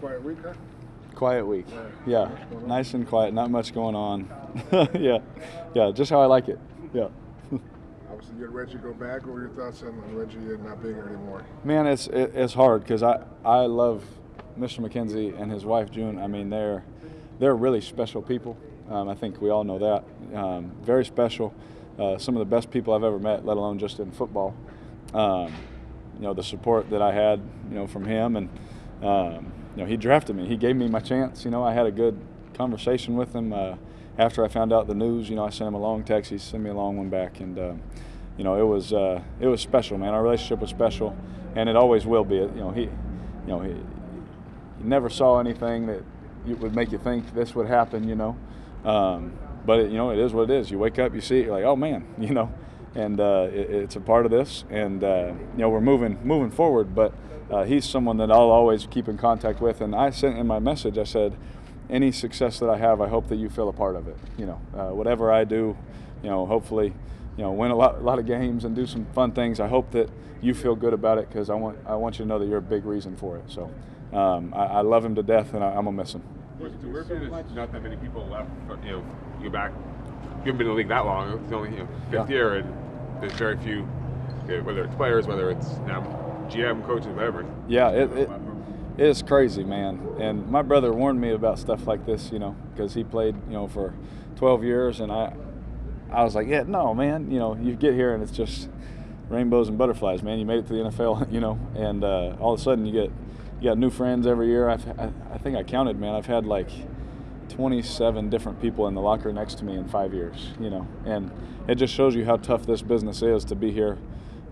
quiet week, huh? Quiet week. Yeah. Nice and quiet. Not much going on. Yeah. Just how I like it. Yeah. Obviously, you had Reggie go back. What were your thoughts on Reggie not being here anymore? Man, it's hard because I love Mr. McKenzie and his wife June. I mean, they're really special people. I think we all know that. Very special. Some of the best people I've ever met, let alone just in football. The support that I had, from him, and he drafted me. He gave me my chance. I had a good conversation with him after I found out the news. I sent him a long text. He sent me a long one back, and it was special, man. Our relationship was special, and it always will be. He never saw anything that would make you think this would happen. But it is what it is. You wake up, you see it, you're like, oh man, and it's a part of this, and we're moving forward. But he's someone that I'll always keep in contact with. And I sent in my message, I said, any success that I have, I hope that you feel a part of it. Whatever I do, hopefully, win a lot of games and do some fun things. I hope that you feel good about it, because I want you to know that you're a big reason for it. So I love him to death, and I'm gonna miss him. There's not that many people left. You're back. You haven't been in the league that long. It's only fifth year, and there's very few, whether it's players, whether it's GM, coaches, whatever. Yeah, it is crazy, man. And my brother warned me about stuff like this, because he played, for 12 years, and I was like, yeah, no, man. You get here and it's just rainbows and butterflies, man. You made it to the NFL, and all of a sudden you got new friends every year. I think I counted, man. I've had like 27 different people in the locker next to me in 5 years, and it just shows you how tough this business is to be here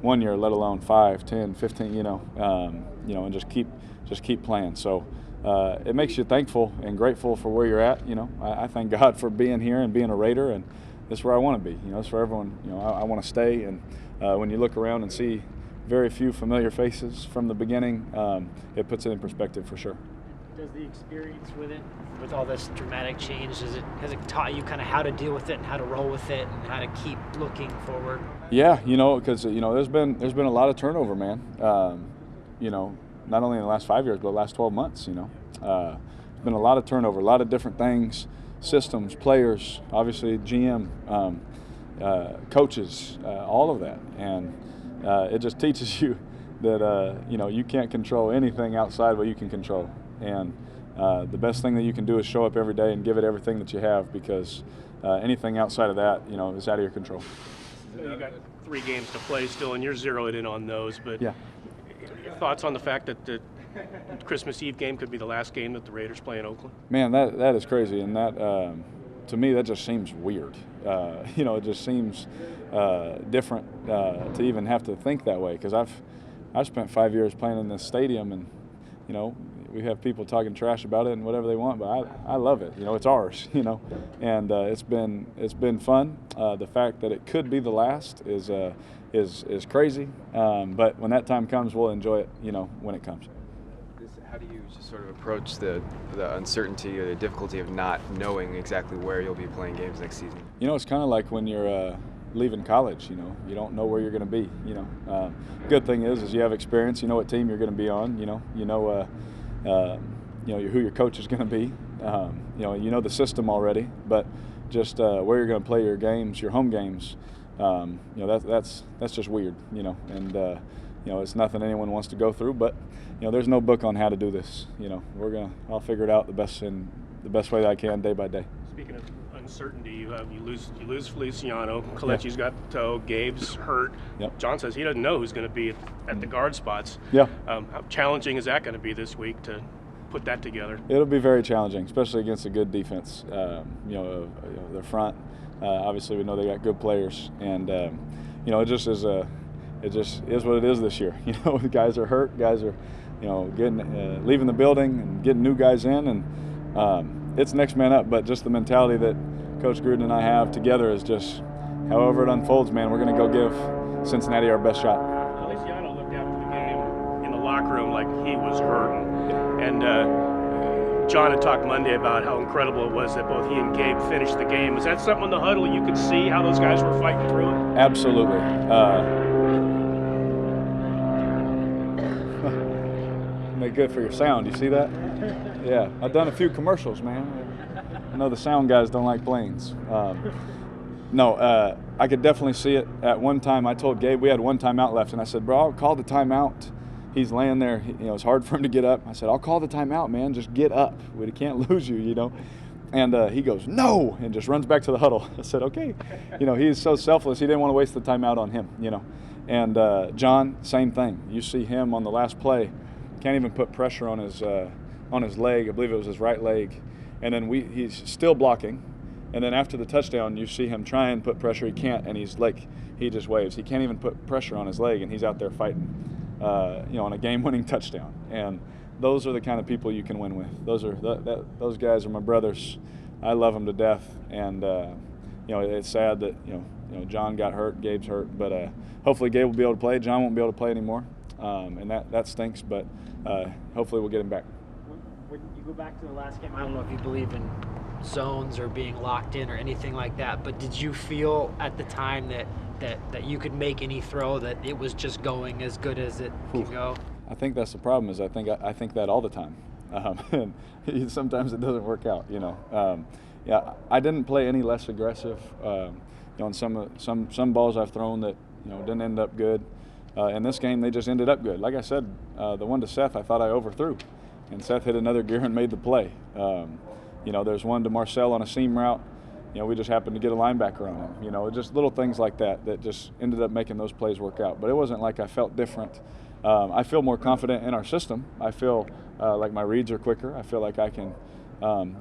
1 year, let alone 5, 10, 15, and just keep playing. So it makes you thankful and grateful for where you're at. I thank God for being here and being a Raider, and this is where I want to be. It's where everyone, I want to stay. And when you look around and see very few familiar faces from the beginning, it puts it in perspective for sure. Does the experience with all this dramatic change, has it taught you kind of how to deal with it and how to roll with it and how to keep looking forward? Yeah, because there's been a lot of turnover, man. Not only in the last 5 years, but the last 12 months. There's been a lot of turnover, a lot of different things, systems, players, obviously GM, coaches, all of that, and it just teaches you that you can't control anything outside what you can control. And the best thing that you can do is show up every day and give it everything that you have, because anything outside of that, is out of your control. You got 3 games to play still, and you're zeroed in on those. But yeah. Your thoughts on the fact that the Christmas Eve game could be the last game that the Raiders play in Oakland? Man, that is crazy, and that to me that just seems weird. It just seems different to even have to think that way, because I've spent 5 years playing in this stadium, and we have people talking trash about it and whatever they want, but I love it. It's ours. And it's been fun. The fact that it could be the last is crazy. But when that time comes, we'll enjoy it. When it comes. How do you just sort of approach the uncertainty or the difficulty of not knowing exactly where you'll be playing games next season? It's kind of like when you're leaving college. You don't know where you're going to be. Good thing is you have experience. You know what team you're going to be on. Who your coach is going to be. You know the system already, but just where you're going to play your games, your home games. That's just weird. And it's nothing anyone wants to go through. But there's no book on how to do this. I'll figure it out the best way that I can, day by day. Speaking of uncertainty, you lose Feliciano. Kalechi's got the toe. Gabe's hurt. Yep. John says he doesn't know who's going to be at the guard spots. Yeah. How challenging is that going to be this week to put that together? It'll be very challenging, especially against a good defense. The front. Obviously, we know they got good players, and it just is what it is this year. The guys are hurt. Guys are, getting leaving the building and getting new guys in, and it's next man up. But just the mentality that Coach Gruden and I have together is just, however it unfolds, man, we're going to go give Cincinnati our best shot. Feliciano looked after the game in the locker room like he was hurting, and John had talked Monday about how incredible it was that both he and Gabe finished the game. Was that something in the huddle you could see how those guys were fighting through it? make good for your sound. You see that? Yeah, I've done a few commercials, man. I know the sound guys don't like planes. No, I could definitely see it. At one time, I told Gabe we had one timeout left, and I said, bro, I'll call the timeout. He's laying there. It's hard for him to get up. I said, I'll call the timeout, man. Just get up. We can't lose you, And he goes, no, and just runs back to the huddle. I said, okay. He's so selfless. He didn't want to waste the timeout on him, And John, same thing. You see him on the last play, can't even put pressure on his leg. I believe it was his right leg. And then he's still blocking. And then after the touchdown, you see him try and put pressure. He can't, and he just waves. He can't even put pressure on his leg, and he's out there fighting, on a game-winning touchdown. And those are the kind of people you can win with. Those guys are my brothers. I love them to death. And it's sad that John got hurt, Gabe's hurt, but hopefully Gabe will be able to play. John won't be able to play anymore, and that stinks. But hopefully we'll get him back. When you go back to the last game, I don't know if you believe in zones or being locked in or anything like that, but did you feel at the time that you could make any throw, that it was just going as good as it can go? I think that's the problem. Is I think that all the time, and sometimes it doesn't work out. Yeah, I didn't play any less aggressive. On some balls I've thrown that didn't end up good. In this game, they just ended up good. Like I said, the one to Seth, I thought I overthrew, and Seth hit another gear and made the play. There's one to Marcel on a seam route. We just happened to get a linebacker on him. Just little things like that just ended up making those plays work out. But it wasn't like I felt different. I feel more confident in our system. I feel like my reads are quicker. I feel like I can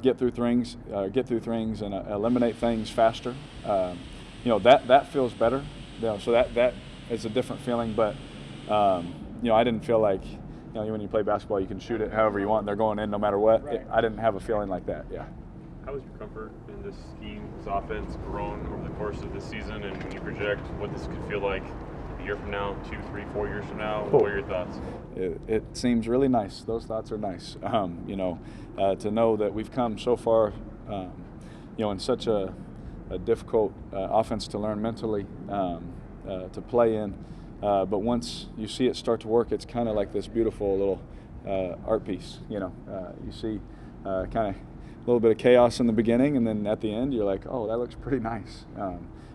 get through things and eliminate things faster. That feels better. So that is a different feeling. But I didn't feel like when you play basketball, you can shoot it however you want. They're going in no matter what. Right. I didn't have a feeling like that. Yeah. How has your comfort in this scheme, this offense, grown over the course of this season? And when you project what this could feel like a year from now, 2, 3, 4 years from now, what are your thoughts? It seems really nice. Those thoughts are nice. To know that we've come so far, in such a difficult offense to learn mentally, to play in. But once you see it start to work, it's kind of like this beautiful little art piece. You see kind of a little bit of chaos in the beginning, and then at the end, you're like, oh, that looks pretty nice.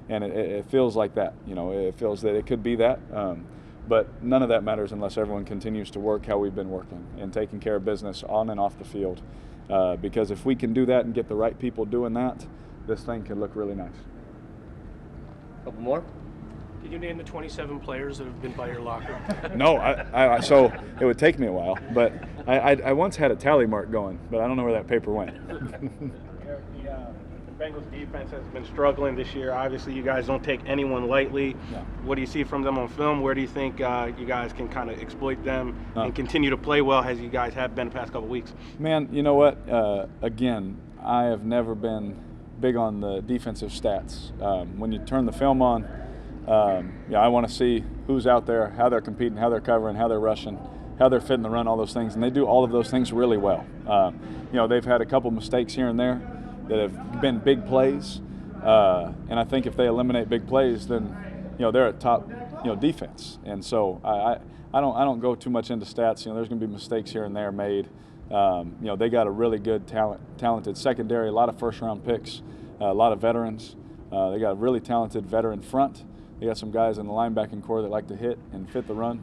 And it feels like that. It feels that it could be that. But none of that matters unless everyone continues to work how we've been working and taking care of business on and off the field. Because if we can do that and get the right people doing that, this thing can look really nice. Couple more? Did you name the 27 players that have been by your locker? No, so it would take me a while, but I once had a tally mark going, but I don't know where that paper went. The Bengals defense has been struggling this year. Obviously, you guys don't take anyone lightly. No. What do you see from them on film? Where do you think you guys can kind of exploit them and continue to play well as you guys have been the past couple weeks? Man, you know what? Again, I have never been big on the defensive stats. When you turn the film on, I want to see who's out there, how they're competing, how they're covering, how they're rushing, how they're fitting the run, all those things. And they do all of those things really well. They've had a couple mistakes here and there that have been big plays. And I think if they eliminate big plays, then, they're a top, defense. And so I don't go too much into stats. There's going to be mistakes here and there made. They got a really good talented secondary, a lot of first-round picks, a lot of veterans. They got a really talented veteran front. They got some guys in the linebacking core that like to hit and fit the run,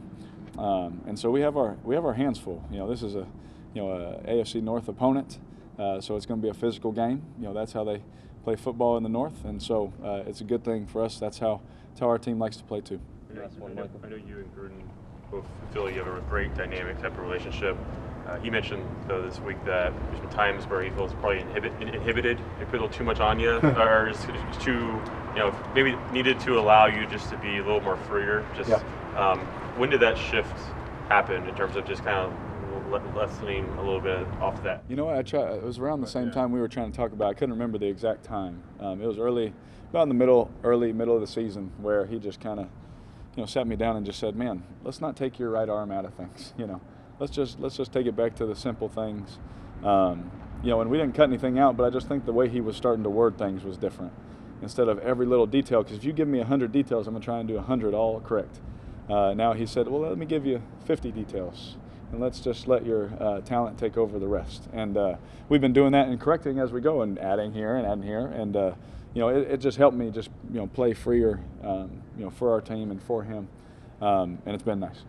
and so we have our hands full. This is a AFC North opponent, so it's going to be a physical game. That's how they play football in the North, and so it's a good thing for us. That's how our team likes to play too. I know you and Gruden both feel you have a great dynamic type of relationship. He mentioned, though, this week that there's been times where he feels probably inhibited, they put a little too much on you, or just too, maybe needed to allow you just to be a little more freer. When did that shift happen in terms of just kind of lessening a little bit off that? It was around the same time we were trying to talk about. I couldn't remember the exact time. It was about in the early middle of the season, where he just kind of, sat me down and just said, "Man, let's not take your right arm out of things. Let's just take it back to the simple things." And we didn't cut anything out, but I just think the way he was starting to word things was different. Instead of every little detail, because if you give me 100 details, I'm going to try and do 100 all correct. Now he said, well, let me give you 50 details. and let's just let your talent take over the rest. And we've been doing that and correcting as we go and adding here and adding here. And it just helped me just play freer, for our team and for him, and it's been nice.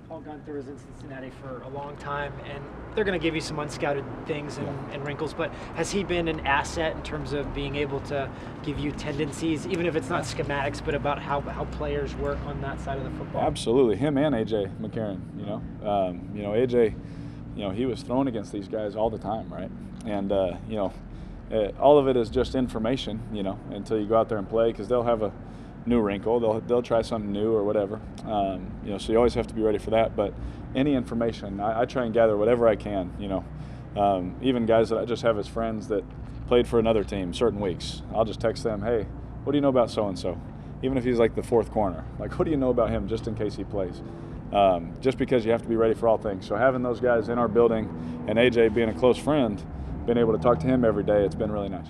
Paul Gunther was in Cincinnati for a long time, and they're going to give you some unscouted things and wrinkles, but has he been an asset in terms of being able to give you tendencies, even if it's not schematics, but about how players work on that side of the football? Absolutely. Him and A.J. McCarron, A.J., he was thrown against these guys all the time, right? And, all of it is just information, until you go out there and play, because they'll have a new wrinkle. They'll try something new or whatever. So you always have to be ready for that. But any information, I try and gather whatever I can. Even guys that I just have as friends that played for another team certain weeks, I'll just text them, hey, what do you know about so and so? Even if he's like the fourth corner, like what do you know about him, just in case he plays? Just because you have to be ready for all things. So having those guys in our building and AJ being a close friend, being able to talk to him every day, it's been really nice.